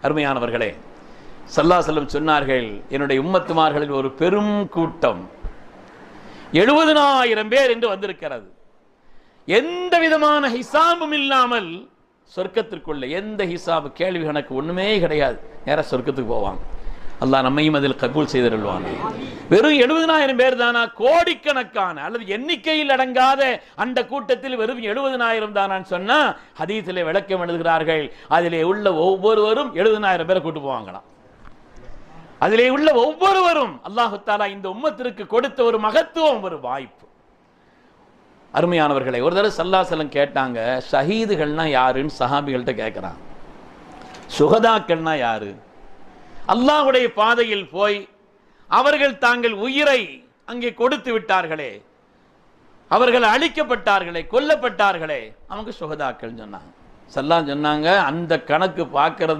அருமையானவர்களே, ஸல்லல்லாஹு அலைஹி வஸல்லம் சொன்னார்கள், என்னுடைய உம்மத்துமார்களில் ஒரு பெரும் கூட்டம் 70,000 பேர் என்று வந்திருக்கிறது. எந்த விதமான ஹிசாபும் இல்லாமல் சொர்க்கத்திற்குள்ள எந்த ஹிசாபு கேள்வி கணக்கு ஒண்ணுமே கிடையாது, நேரா சொர்க்கத்துக்கு போவாங்க. அல்லாஹ் நம்மையும் அதில் கபூல் செய்திருவாங்க. வெறும் 70,000 பேர் தானா? கோடிக்கணக்கான அல்லது எண்ணிக்கையில் அடங்காத அந்த கூட்டத்தில் வெறும் 70,000 தானான்னு சொன்னா ஹதீஸிலே விளக்கம் எழுதுகிறார்கள், அதிலே உள்ள ஒவ்வொருவரும் 70,000 பேரை கூட்டு போவாங்களாம். அதிலே உள்ள ஒவ்வொருவரும் அல்லாஹு தஆலா இந்த உம்மத்திற்கு கொடுத்த ஒரு மகத்துவம், ஒரு வாய்ப்பு. அருமையானவர்களை, ஒரு தடவை ஸல்லல்லாஹு அலைஹி வஸல்லம் கேட்டாங்க, ஷஹீதுகள்னா யாருன்னு சஹாபிகள்கிட்ட கேட்கிறான். சுஹதாக்கள்னா யாரு? அல்லாஹ்வுடைய பாதையில் போய் அவர்கள் தாங்கள் உயிரை அங்கே கொடுத்து விட்டார்களே, அவர்கள் அழிக்கப்பட்டார்களே, கொல்லப்பட்டார்களே, அவங்க சுஹதாக்கள் சொன்னாங்க. ஸல்லல்லாஹு சொன்னாங்க, அந்த கணக்கு பார்க்கறது